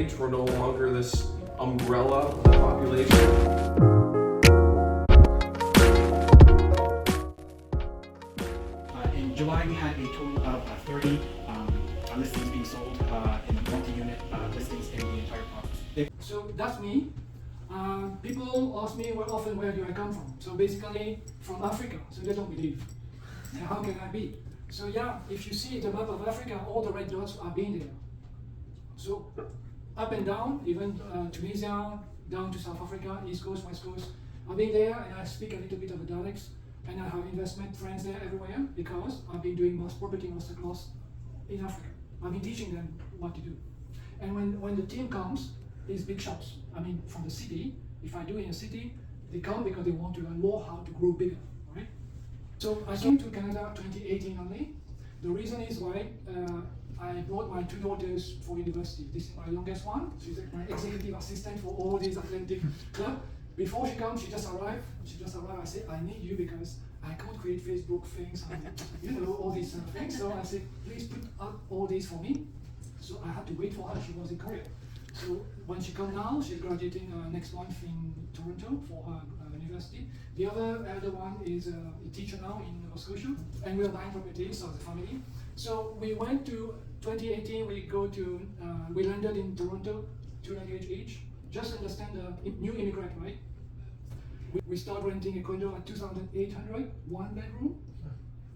age. We're no longer this umbrella of the population. In July, we had a total of 30 listings being sold in multi-unit listings in the entire province. So that's me. People ask me often where do I come from. So basically from Africa. So they don't believe. How can I be? So yeah, if you see the map of Africa, all the red dots are being there. So up and down, even Tunisia, down to South Africa, East Coast, West Coast. I've been there and I speak a little bit of the dialects, and I have investment friends there everywhere because I've been doing property masterclass in Africa. I've been teaching them what to do. And when the team comes, these big shops, I mean from the city, if I do in a city, they come because they want to learn more how to grow bigger, right? So I came to Canada 2018 only. The reason is why I brought my two daughters for university. This is my youngest one. She's my executive assistant for all these Atlantic club. Before she comes, she just arrived. I said, I need you because I can't create Facebook things, and, all these things. So I said, please put up all these for me. So I had to wait for her. She was in Korea. So when she comes now, she's graduating next month in Toronto for her university. The other one is a teacher now in Nova Scotia, and we're buying properties as a family. So we went to 2018. We landed in Toronto, 2 luggage each. Just understand the new immigrant, right? We start renting a condo at 2,800, 1 bedroom,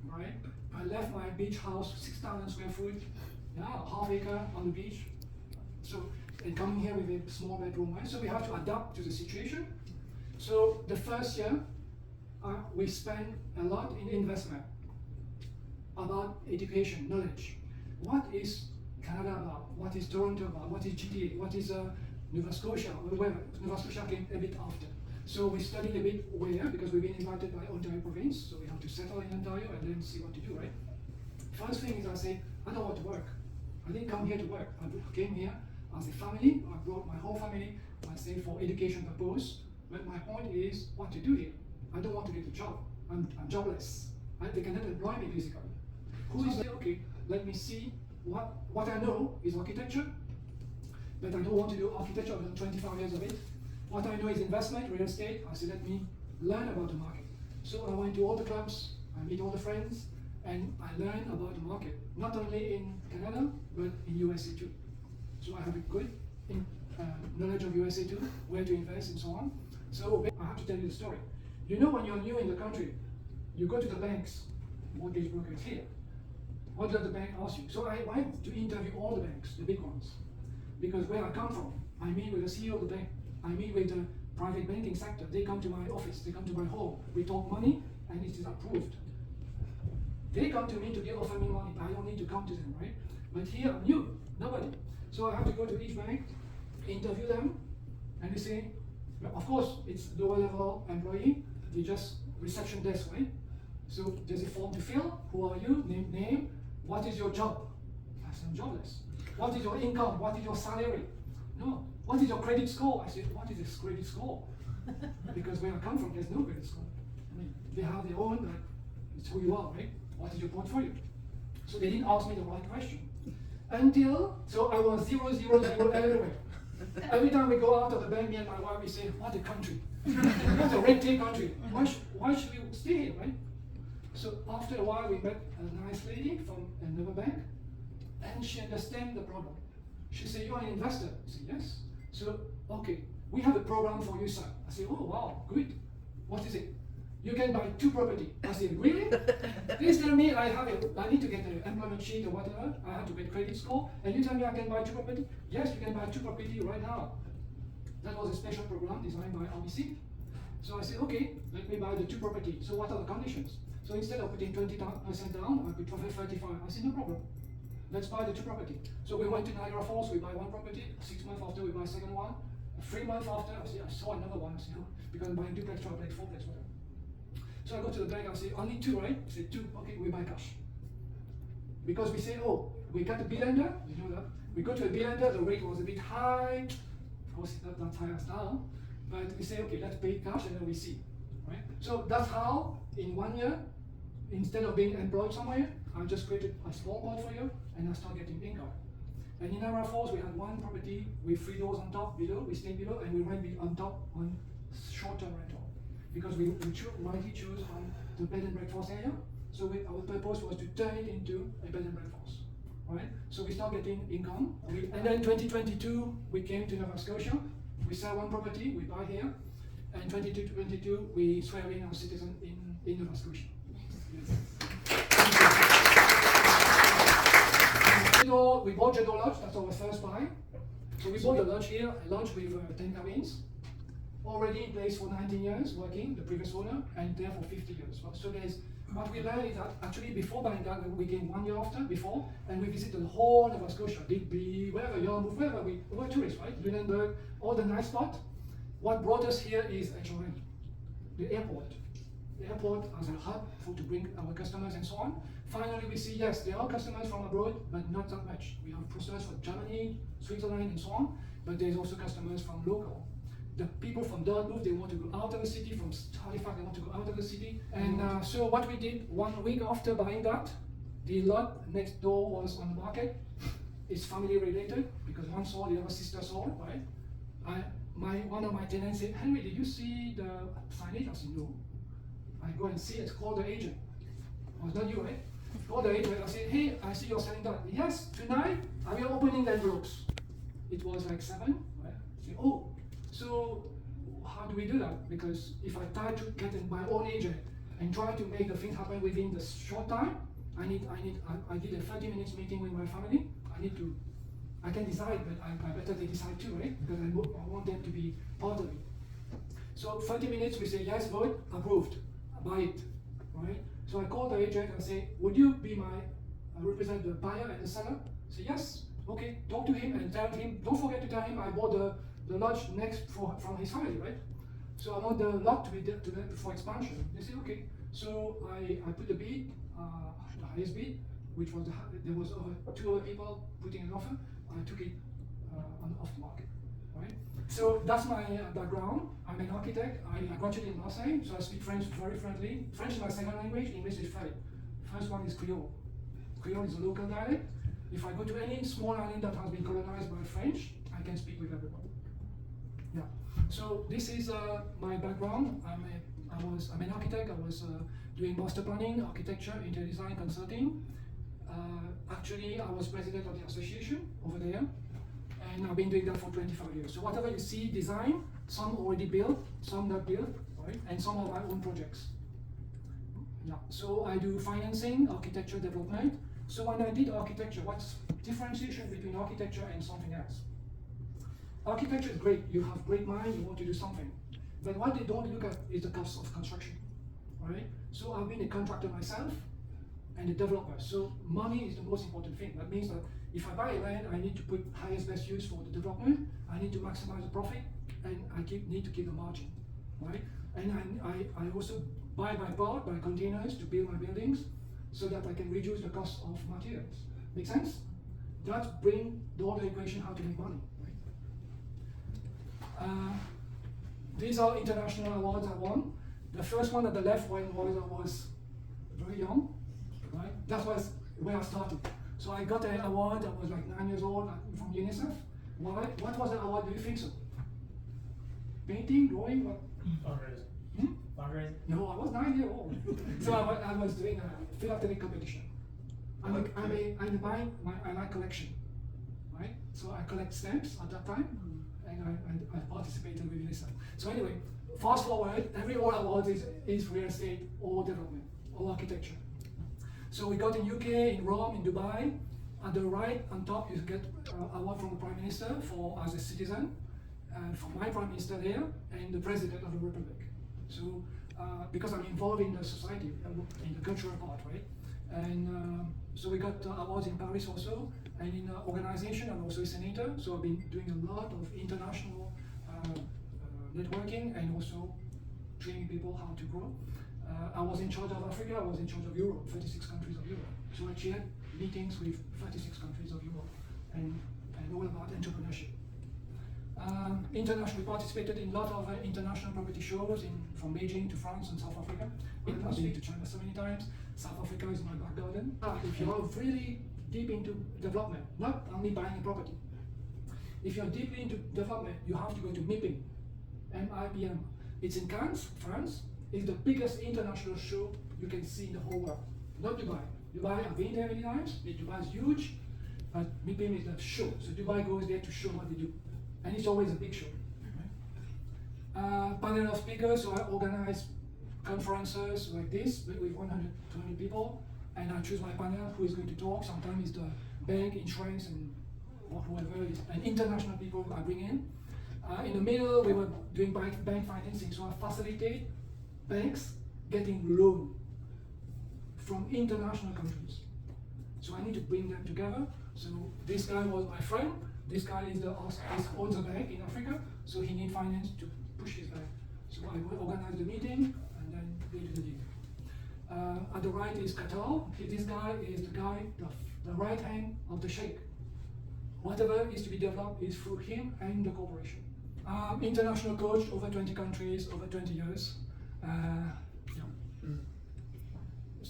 right? I left my beach house, 6,000 square foot, half acre on the beach. So, and coming here with a small bedroom, right? So we have to adapt to the situation. So the first year, we spend a lot in investment, about education, knowledge. What is Canada about? What is Toronto about? What is GTA? What is Nova Scotia? Wherever. Nova Scotia came a bit after. So we studied a bit where, because we've been invited by Ontario province, so we have to settle in Ontario and then see what to do, right? First thing is I say, I don't want to work. I didn't come here to work. I came here as a family. I brought my whole family, I say for education purpose. But my point is what to do here. I don't want to get a job. I'm jobless. They cannot employ me basically. Who is there? Okay, let me see what I know is architecture, but I don't want to do architecture. I've done 25 years of it. What I know is investment, real estate. I said, let me learn about the market. So I went to all the clubs, I meet all the friends, and I learn about the market, not only in Canada, but in USA too. So I have a good knowledge of USA too, where to invest and so on. So I have to tell you the story. You know, when you're new in the country, you go to the banks, mortgage brokers here. What does the bank ask you? So I went to interview all the banks, the big ones, because where I come from, I meet with the CEO of the bank, I meet with the private banking sector. They come to my office, they come to my home. We talk money, and it is approved. They come to me to offer me money. I don't need to come to them, right? But here I'm new, nobody. So I have to go to each bank, interview them, and they say, well, of course, it's lower level employee. They just reception desk, right? So there's a form to fill. Who are you? Name. What is your job? I said, I'm jobless. What is your income? What is your salary? No. What is your credit score? I said, what is this credit score? Because where I come from, there's no credit score. I mean, they have their own, like, it's who you are, right? What is your portfolio? So they didn't ask me the right question. So I was 0, 0, 0 everywhere. Every time we go out of the bank, me and my wife, we say, what a country. What a red tape country. Why should we stay here, right? So after a while, we met a nice lady from another bank, and she understands the problem. She said, you're an investor. I said, yes. So, okay, we have a program for you, sir. I said, oh, wow, good. What is it? You can buy 2 property. I said, really? Please tell me I need to get an employment sheet or whatever. I have to get credit score. And you tell me I can buy 2 property? Yes, you can buy 2 property right now. That was a special program designed by RBC. So I said, okay, let me buy the 2 property. So what are the conditions? So instead of putting 20% down, I could profit 35. I said, no problem. Let's buy the 2 property. So we went to Niagara Falls, we buy 1 property. 6 months after, we buy second one. 3 months after, I saw another one. I said, oh, because I'm buying duplex, triplex, fourplex, whatever. So I go to the bank, I say, only 2, right? I say, 2, okay, we buy cash. Because we say, oh, we got a bill lender, you know that. We go to a bill lender, the rate was a bit high. Of course, not that high as now. But we say, okay, let's pay cash and then we see, right? So that's how, in 1 year, instead of being employed somewhere, I just created a small portfolio and I start getting income. And in Niagara Falls, we had one property with 3 doors on top below, we stayed below, and we went on top on short-term rental. Because we rightly chose on the bed and breakfast area. So our purpose was to turn it into a bed and breakfast, right? So we start getting income. And then 2022, we came to Nova Scotia. We sell one property, we buy here. And 2022, we swear in our citizen in Nova Scotia. Yes. We bought Jadot Lodge, that's our first buy. So we bought the lodge here, a lodge with 10 cabins. Already in place for 19 years, working, the previous owner, and there for 50 years. So what we learned is that actually before buying that, we came 1 year after, before, and we visited the whole Nova Scotia, Digby, wherever, Yarmouth, wherever, we were tourists, right? Lunenburg, all the nice spots. What brought us here is HRM, the airport. The airport as a hub to bring our customers and so on. Finally, we see, yes, there are customers from abroad, but not that much. We have customers from Germany, Switzerland, and so on, but there's also customers from local. The people from Dartmouth, they want to go out of the city, from Halifax, they want to go out of the city. And so what we did 1 week after buying that, the lot next door was on the market. It's family related, because one sold, the other sister sold, right? One of my tenants said, Henry, did you see the signage? I said, no. I go and see it, call the agent. It was not you, right? Call the agent, I said, hey, I see you're selling that. Yes, tonight, we are opening the envelopes. It was like 7, right? I said, oh. So how do we do that? Because if I try to get my own agent and try to make the things happen within the short time, I did a 30 minutes meeting with my family. I can decide, but I better they decide too, right? Because I want them to be part of it. So 30 minutes, we say yes, vote, approved, buy it, right? So I call the agent and say, would you be represent the buyer and the seller? Say yes, okay, talk to him and tell him, don't forget to tell him I bought the lodge next from his family, right? So I want the lot to be there for expansion. They say, okay. So I put the bid, the highest bid, which was there was over 2 other people putting an offer. I took it off the market, right? So that's my background. I'm an architect. I graduated in Marseille, so I speak French very fluently. French is my second language. English is third. First one is Creole. Creole is a local dialect. If I go to any small island that has been colonized by French, I can speak with everyone. Yeah. So this is my background. I'm an architect. I was doing master planning, architecture, interior design, consulting. Actually, I was president of the association over there, and I've been doing that for 25 years. So whatever you see design, some already built, some not built, right? And some of my own projects. Yeah. So I do financing, architecture development. So when I did architecture, what's differentiation between architecture and something else? Architecture is great. You have great mind, you want to do something. But what they don't look at is the cost of construction, right? So I've been a contractor myself and a developer. So money is the most important thing. That means that if I buy a land, I need to put highest best use for the development. I need to maximize the profit, and I need to keep the margin, right? And I also buy by part, by containers to build my buildings, so that I can reduce the cost of materials. Make sense? That brings the other equation how to make money, right? These are international awards I won. The first one at the left was I was very young, right? That was where I started. So I got an award, I was like 9 years old from UNICEF. Why? What was the award, do you think so? Painting, drawing, what? Fundraising. Fundraising? No, I was 9 years old. So I was doing a philatelic competition. I like collection, right? So I collect stamps at that time, and I participated with UNICEF. So anyway, fast forward, every all award is real estate or development or architecture. So we got in UK, in Rome, in Dubai. At the right on top, you get award from the Prime Minister as a citizen, and from my Prime Minister there, and the President of the Republic. So because I'm involved in the society, in the cultural part, right? And so we got awards in Paris also, and in organization, I'm also a senator. So I've been doing a lot of international networking and also training people how to grow. I was in charge of Africa, I was in charge of Europe, 36 countries of Europe. So I chaired meetings with 36 countries of Europe and all about entrepreneurship. Internationally participated in a lot of international property shows from Beijing to France and South Africa. I've been to China so many times. South Africa is my back garden. If you are really deep into development, not only buying a property. If you're deeply into development, you have to go to MIPIM, M-I-P-M. It's in Cannes, France. It's the biggest international show you can see in the whole world. Not Dubai. Dubai, I've been there many times. Dubai is huge, but MIPIM is the show. So Dubai goes there to show what they do. And it's always a big show. Panel of speakers, so I organize conferences like this with 120 people, and I choose my panel who is going to talk. Sometimes it's the bank, insurance, and or whoever is, and international people I bring in. In the middle, we were doing bank financing, so I facilitate banks getting loan from international countries. So I need to bring them together. So this guy was my friend. This guy owns a bank in Africa, so he needs finance to push his bank. So I will organize the meeting, and then they do the deal. At the right is Qatar. This guy is the right hand of the sheikh. Whatever is to be developed is through him and the corporation. International coach, over 20 countries, over 20 years.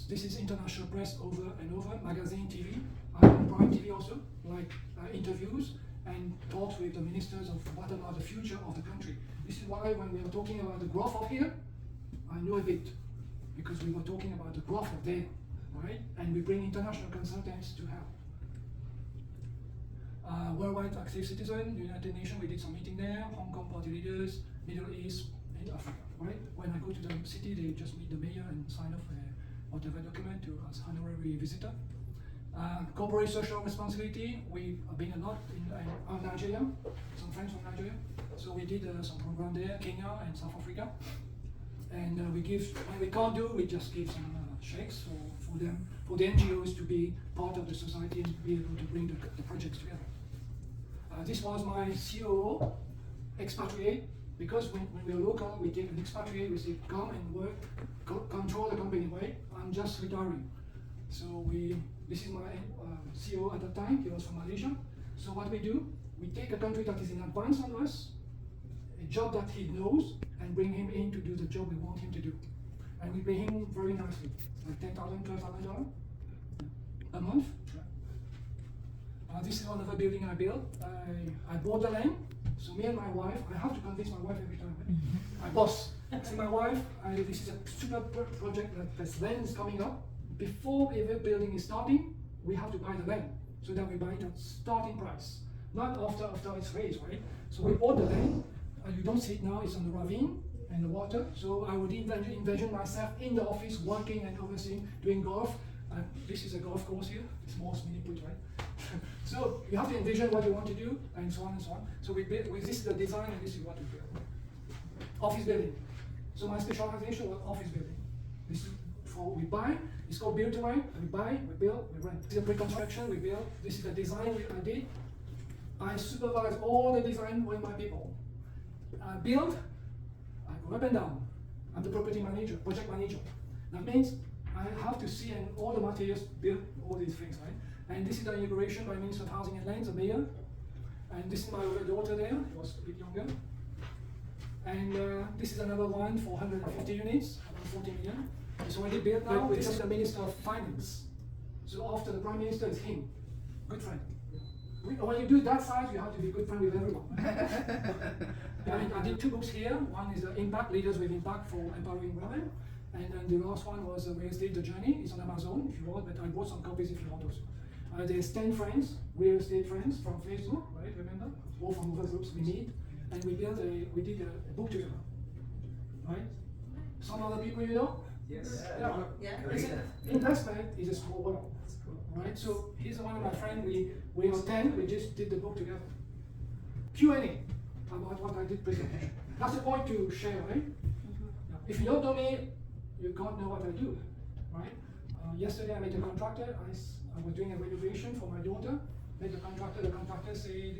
This is international press over and over, magazine, TV. I'm on Prime TV also, like interviews and talks with the ministers of what about the future of the country. This is why when we were talking about the growth of here, I know a bit, because we were talking about the growth of there, right? And we bring international consultants to help. Worldwide Active Citizen, United Nations, we did some meeting there, Hong Kong party leaders, Middle East, and Africa, right? When I go to the city, they just meet the mayor and sign off whatever document as honorary visitor. Corporate social responsibility, we have been a lot in Nigeria, some friends from Nigeria. So we did some program there, Kenya and South Africa. And we give, when we can't do, we just give some checks for them, for the NGOs to be part of the society and be able to bring the projects together. This was my COO, expatriate, because when we are local, we take an expatriate, we say, come and work, control the company, right? I'm just retiring. So this is my CEO at the time, he was from Malaysia. So what we do, we take a country that is in advance on us, a job that he knows, and bring him in to do the job we want him to do. And we pay him very nicely, like $10,000, $12,000 a month. This is one of the building I built. I bought the land, so me and my wife, I have to convince my wife every time. Right? My boss, see my wife, this is a super project that this land is coming up. Before every building is starting, we have to buy the land, so that we buy it at starting price, not after it's raised, right? So we bought the land, you don't see it now, it's on the ravine and the water, so I would envision myself in the office working and overseeing, doing golf. This is a golf course here, it's more mini put, right? So you have to envision what you want to do, and so on and so on. So we build, this is the design, and this is what we build. Office building. So my specialization was office building. This is for we buy, it's called build to rent. We buy, we build, we rent. This is the pre-construction, we build. This is the design I did. I supervise all the design with my people. I build, I go up and down. I'm the property manager, project manager. That means I have to see and all the materials build all these things, right? And this is the inauguration by Minister of Housing and Lands, the mayor. And this is my daughter there, she was a bit younger. And this is another one for 150 units, about 40 million. It's already built now. This is the Minister of Finance. So after the Prime Minister is him, good friend. When you do that size, you have to be good friend with everyone. I did 2 books here. One is the Impact, Leaders with Impact for Empowering Women. And then the last one was Real Estate, The Journey. It's on Amazon if you want, but I bought some copies if you want also. There's 10 friends, real estate friends from Facebook, right, remember? All from other groups we meet. And we did a book together, right? Some other people you know? Yes. Yeah. Investment is a small world, right? So he's one of my friends. We are 10. We just did the book together. Q&A about what I did presentation. That's the point to share, right? If you don't know me, you can't know what I do, right? Yesterday I met a contractor. I was doing a renovation for my daughter. Met the contractor. The contractor said,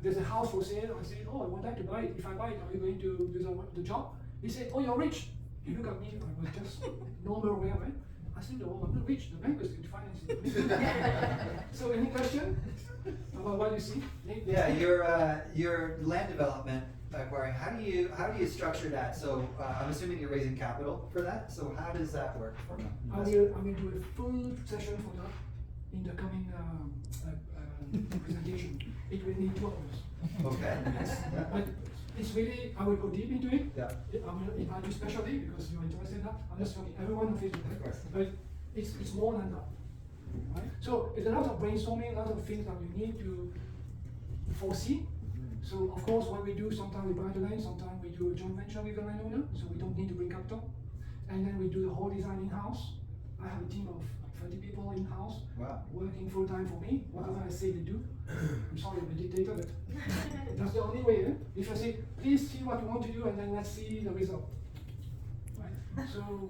"There's a house for sale." I said, "Oh, I would like to buy it. If I buy it, are you going to do the job?" He said, "Oh, you're rich." He looked at me. I was just normal way, right? I said, "No, I'm not rich. The bank is going to finance it." So, any question about what you see? Yeah, your land development acquiring. How do you structure that? So I'm assuming you're raising capital for that. So how does that work for you? I will do a full session for that. in the coming presentation. It will need 2 hours. Okay. Yes, Yeah. but it's really, I will go deep into it. Yeah. I will invite you specially because you're interested in that. I'm just joking, everyone on Facebook, Of course. but it's more than that. Right? So it's a lot of brainstorming, a lot of things that you need to foresee. So of course, what we do, sometimes we buy the land, sometimes we do a joint venture with the landowner, so we don't need to bring capital. And then we do the whole design in-house. I have a team of like 30 people in-house Wow. working full-time for me, whatever I say they do. I'm sorry, I'm a dictator, but that's the only way. If I say, please see what you want to do, and then let's see the result. Right? So,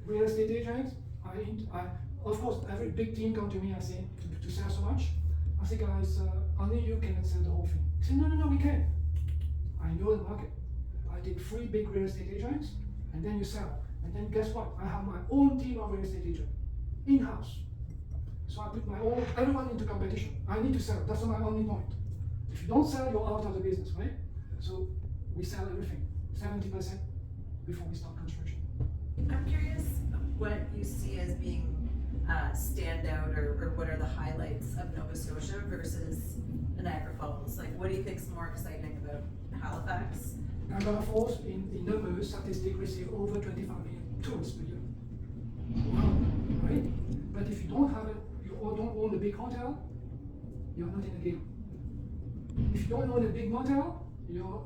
real estate agents, of course, every big team come to me and say, to sell so much. I say, guys, only you can sell the whole thing. I say, no, we can. I know the market. I take 3 big real estate agents, and then you sell. And then guess what? I have my own team of real estate agents, in-house. So I put everyone into competition. I need to sell, that's my only point. If you don't sell, you're out of the business, right? So we sell everything, 70% before we start construction. I'm curious what you see as being standout or what are the highlights of Nova Scotia versus Niagara Falls? Like, what do you think is more exciting about Halifax? Niagara Falls, in numbers, statistics, receive over 25 million tourists per year. Wow, right? But if you don't have it, you don't own a big hotel, you're not in the game. If you don't own a big motel, you're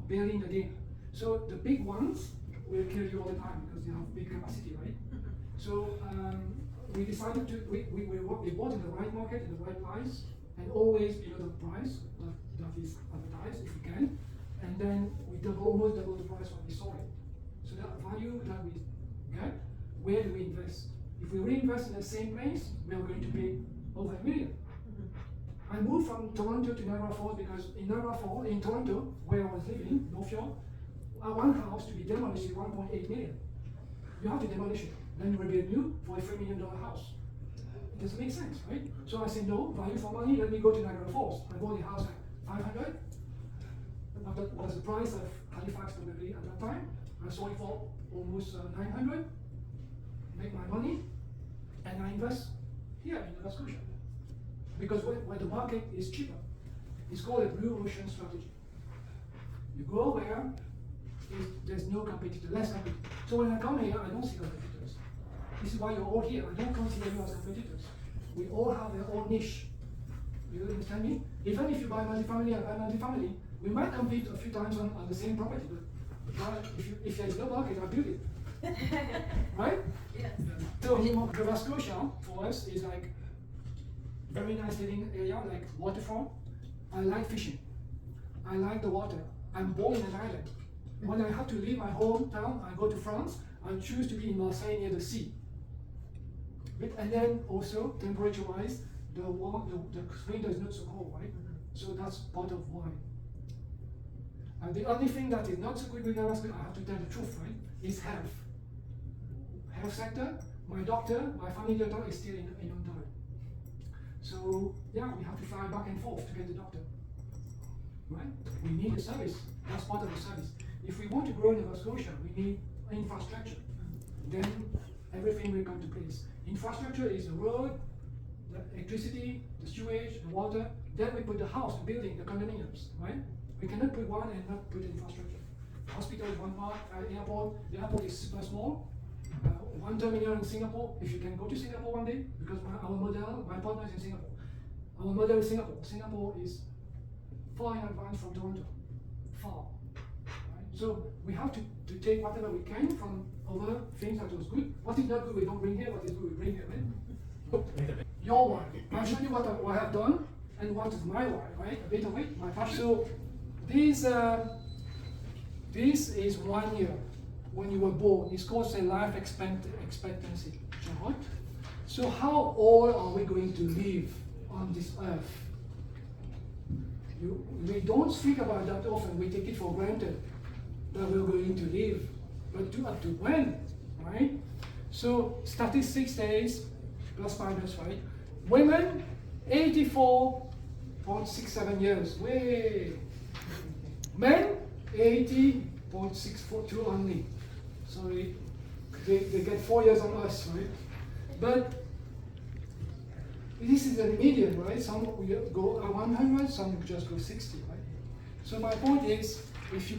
barely in the game. So the big ones will kill you all the time because they have big capacity, right? So we decided we bought in the right market, in the right price, and always below the price that is advertised if we can. And then we almost double the price when we sold it. So that value that we get, where do we invest? If we reinvest in the same place, we are going to pay over $1 million. I moved from Toronto to Niagara Falls because in Niagara Falls, in Toronto, where I was living, North York, one house to be demolished is $1.8 million. You have to demolish it, then you rebuild new for a $3 million house. It doesn't make sense, right? So I said, no, value for money, let me go to Niagara Falls. I bought a house at 500. That was the price of Halifax probably at that time. I sold it for almost 900, make my money, and I invest here in Nova Scotia. Because where the market is cheaper. It's called a blue ocean strategy. You go where there's no competitor, less competitor. So when I come here, I don't see competitors. This is why you're all here. I don't consider you as competitors. We all have their own niche. You understand me? Even if you buy multifamily and buy multifamily, we might compete a few times on the same property, but if there's no market, I'll build it. Right? Yes. So Nova Scotia for us is like very nice living area, like waterfront. I like fishing. I like the water. I'm born in an island. When I have to leave my hometown, I go to France. I choose to be in Marseille near the sea. And then also temperature-wise, the winter is not so cold, right? So that's part of why. And the only thing that is not so good with Nova Scotia, I have to tell the truth, right, is health. Health sector, my doctor, my family doctor is still in Ontario. So yeah, we have to fly back and forth to get the doctor. Right? We need a service. That's part of the service. If we want to grow in Nova Scotia, we need infrastructure. Then everything will come to place. Infrastructure is the road, the electricity, the sewage, the water. Then we put the house, the building, the condominiums, right? We cannot put one and not put infrastructure. Hospital is one part, airport. The airport is super small. 1 terminal in Singapore. If you can go to Singapore one day, because our model, my partner is in Singapore. Our model is Singapore. Singapore is far in advance from Toronto. Far. Right? So we have to take whatever we can from other things that was good. What is not good, we don't bring here. What is good, we bring here. Right? Your why. I'll show you what I have done and what is my why, right? A bit of it, my passion. So this is 1 year when you were born. It's called a life expectancy. Right? So how old are we going to live on this earth? We don't speak about that often. We take it for granted that we're going to live, but up to when, right? So statistics says plus minus, right? Women 84.67 years. Way. Men 80.642 only. So they get 4 years on us, right? But this is a median, right? Some will go 100, some will just go 60, right? So my point is, if you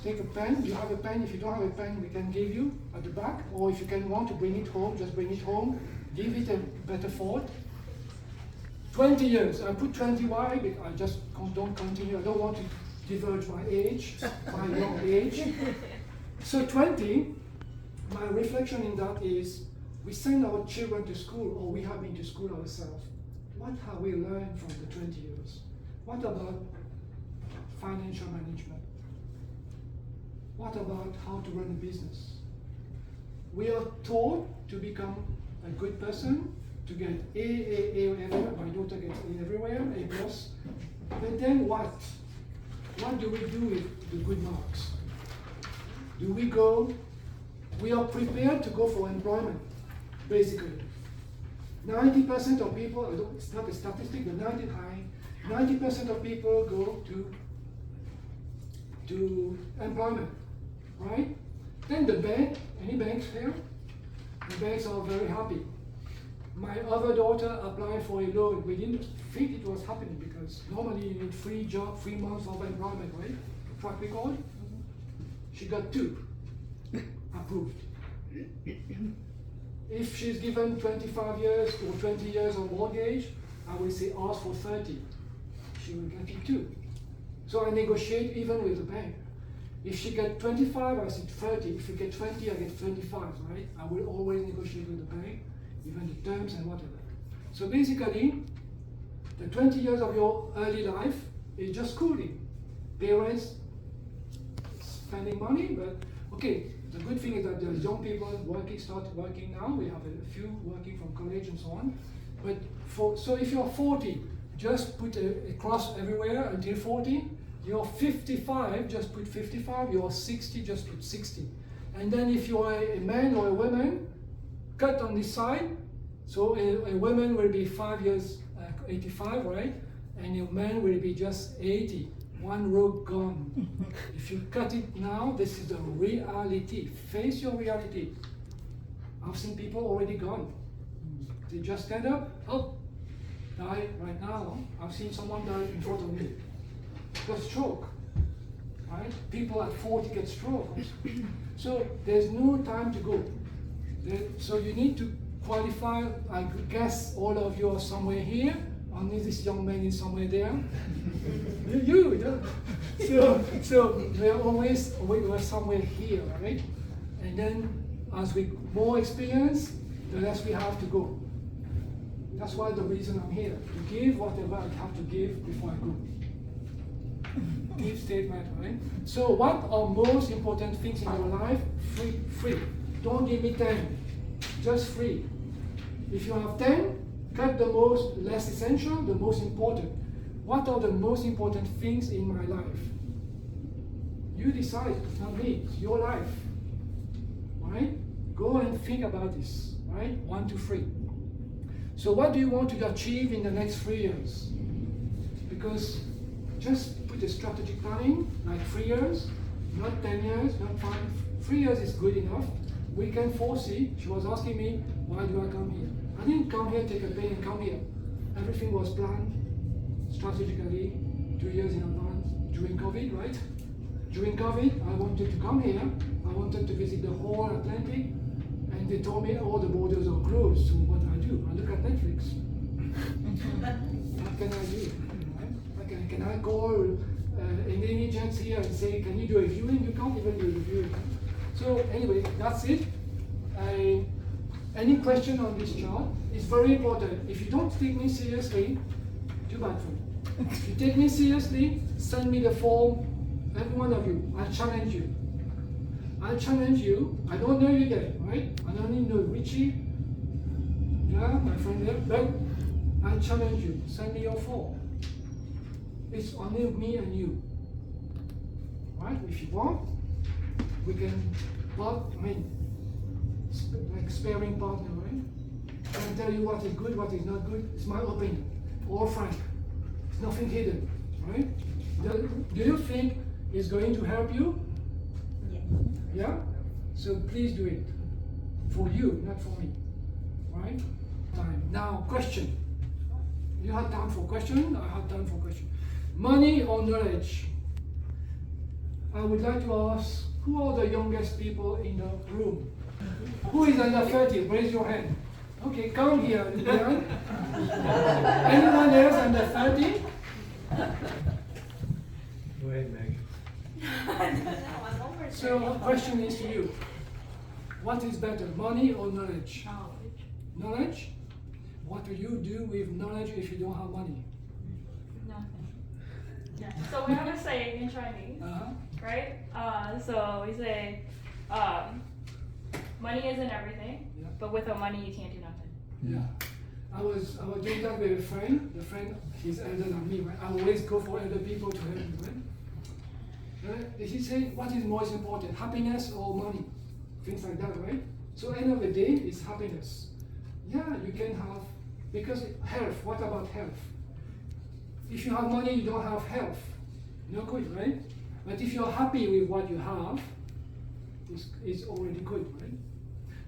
take a pen, you have a pen, if you don't have a pen, we can give you at the back, or if you want to bring it home, just bring it home, give it a better thought. 20 years, I put 20 why, because I just don't continue, I don't want to diverge my age, my young age. So 20, my reflection in that is, we send our children to school, or we have been to school ourselves. What have we learned from the 20 years? What about financial management? What about how to run a business? We are taught to become a good person, to get A everywhere. My daughter gets A everywhere, A plus. But then what? What do we do with the good marks? Do we go? We are prepared to go for employment, basically. 90% of people, it's not a statistic, but 90% of people go to employment, right? Then the bank, any banks here? The banks are very happy. My other daughter applied for a loan. We didn't think it was happening because normally you need 3 months of employment, right? Track record. She got 2 approved. If she's given 25 years or 20 years of mortgage, I will say ask for 30. She will get it 2. So I negotiate even with the bank. If she gets 25, I said 30. If you get 20, I get 25, right? I will always negotiate with the bank, even the terms and whatever. So basically, the 20 years of your early life is just schooling. Parents spending money, but okay, the good thing is that the young people start working now. We have a few working from college and so on. But so if you're 40, just put a cross everywhere until 40. You're 55, just put 55. You're 60, just put 60. And then if you are a man or a woman, cut on this side. So a woman will be 5 years, 85, right? And a man will be just 80. 1 row gone. If you cut it now, this is the reality. Face your reality. I've seen people already gone. They just stand up, oh, die right now. I've seen someone die in front of me. Got stroke, right? People at 40 get stroke. So there's no time to go. So you need to qualify. I guess all of you are somewhere here. Only this young man is somewhere there. So we're somewhere here, right? And then as we more experience, the less we have to go. That's why the reason I'm here, to give whatever I have to give before I go. Deep statement, right? So what are most important things in your life? Free. Don't give me 10, just free. If you have 10, cut the most less essential, the most important. What are the most important things in my life? You decide, it's not me, it's your life. Right? Go and think about this, right? 1, 2, 3. So what do you want to achieve in the next 3 years? Because just put a strategic planning, like 3 years, not 10 years, not 5. 3 years is good enough. We can foresee. She was asking me, why do I come here? I didn't come here, take a pen and come here. Everything was planned strategically 2 years in advance during COVID, right? During COVID, I wanted to come here. I wanted to visit the whole Atlantic, and they told me all the borders are closed. So what I do? I look at Netflix. What can I do? Right? Can I call an agent here and say, can you do a viewing? You can't even do a viewing. So anyway, that's it. Any question on this chart? It's very important. If you don't take me seriously, too bad for you. If you take me seriously, send me the form, every one of you. I'll challenge you. I'll challenge you. I don't know you yet, right? I don't even know Richie. Yeah, my friend there. But I'll challenge you. Send me your form. It's only me and you. Right? If you want, we can like sparing partner, right? I can tell you what is good, what is not good. It's my opinion. All frank. It's nothing hidden, right? Do you think it's going to help you? Yeah? So please do it. For you, not for me. Right? Time. Now, question. You had time for question, I had time for question. Money or knowledge? I would like to ask, who are the youngest people in the room? Who is under 30? Raise your hand. Okay, come here. Anyone else under 30? Go ahead, Meg. So the question is to you. What is better, money or knowledge? Knowledge. Knowledge? What will you do with knowledge if you don't have money? Nothing. Yeah. So we have a saying in Chinese, Uh-huh. right? So we say, money isn't everything, Yeah. but without money you can't do nothing. Yeah. I was doing that with a friend. The friend, he's elder than me, right? I always go for elder people to help me, right? He said, what is most important, happiness or money? Things like that, right? So end of the day, it's happiness. Yeah, you can have, because health, what about health? If you have money, you don't have health. No good, right? But if you're happy with what you have, it's already good, right?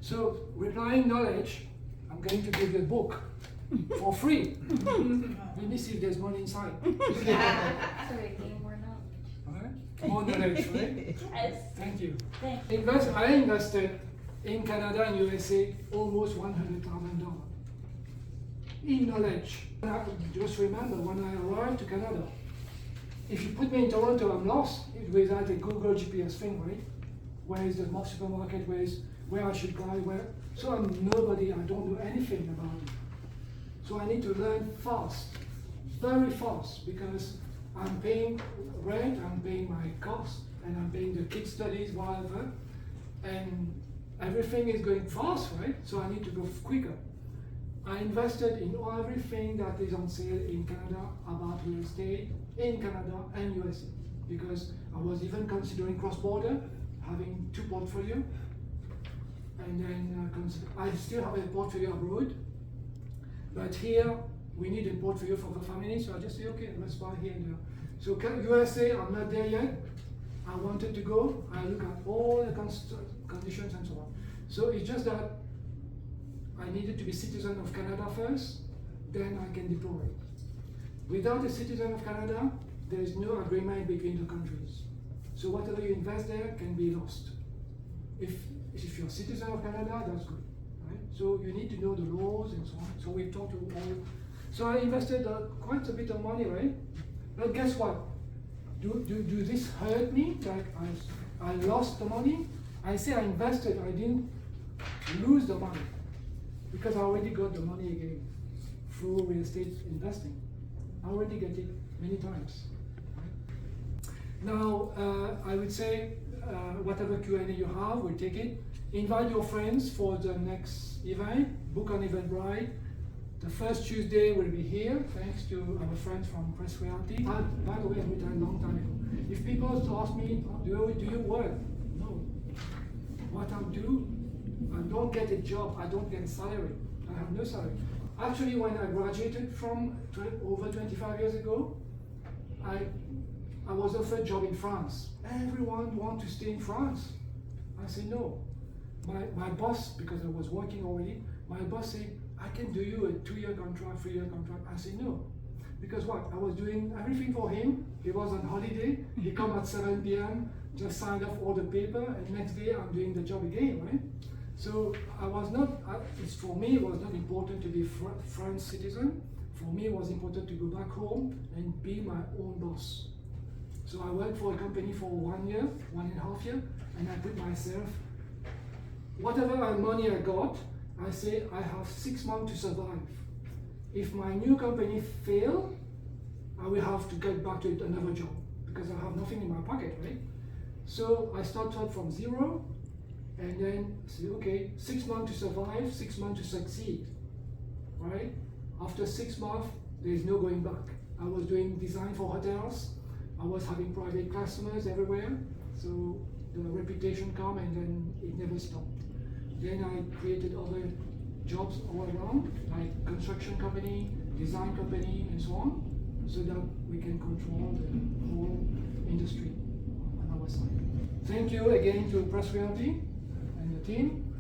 So, replying knowledge, I'm going to give you a book for free. Let me see if there's money inside. So we gain more knowledge. Alright? More knowledge, right? Yes. Thank you. Thanks. I invested in Canada and USA almost $100,000 in knowledge. Just remember, when I arrived to Canada, if you put me in Toronto, I'm lost without a Google GPS thing, right? Where is the supermarket? Where I should drive? Where? So I'm nobody. I don't know anything about it. So I need to learn fast, very fast, because I'm paying rent, I'm paying my costs, and I'm paying the kids' studies, whatever, and everything is going fast, right? So I need to go quicker. I invested in everything that is on sale in Canada about real estate in Canada and USA, because I was even considering cross-border, having two portfolios, and then I still have a portfolio abroad, but here we need a portfolio for the family, so I just say, okay, let's buy here and there. So USA, I'm not there yet. I wanted to go. I look at all the conditions and so on. So it's just that I needed to be citizen of Canada first, then I can deploy. Without a citizen of Canada, there is no agreement between the countries. So whatever you invest there can be lost. If you're a citizen of Canada, that's good, right? So you need to know the laws and so on. So we've talked to all. So I invested quite a bit of money, right? But guess what? Do this hurt me? Like I lost the money? I say I invested, I didn't lose the money, because I already got the money again through real estate investing. I already get it many times. Right? Now, I would say whatever Q&A you have, we'll take it. Invite your friends for the next event. Book an Eventbrite. The first Tuesday will be here, thanks to our friends from Press Reality. By the way, I retired a long time ago. If people ask me, do you work? No. What I do, I don't get a job, I don't get a salary. I have no salary. Actually, when I graduated from over 25 years ago, I was offered a job in France. Everyone wants to stay in France. I said no. My boss, because I was working already, my boss said, I can do you a 2-year contract, 3-year contract. I said no. Because what? I was doing everything for him. He was on holiday. He come at 7 p.m., just signed off all the paper, and next day I'm doing the job again, right? So I was not, for me it was not important to be French citizen. For me it was important to go back home and be my own boss. So I worked for a company for 1 year, 1.5 years, and I put myself, whatever money I got, I say I have 6 months to survive. If my new company fail, I will have to get back to another job because I have nothing in my pocket, right? So I started from zero and then say, okay, 6 months to survive, 6 months to succeed, right? After 6 months, there is no going back. I was doing design for hotels. I was having private customers everywhere. So the reputation come and then it never stopped. Then I created other jobs all around, like construction company, design company, and so on, so that we can control the whole industry on our side. Thank you again to Press Reality and the team.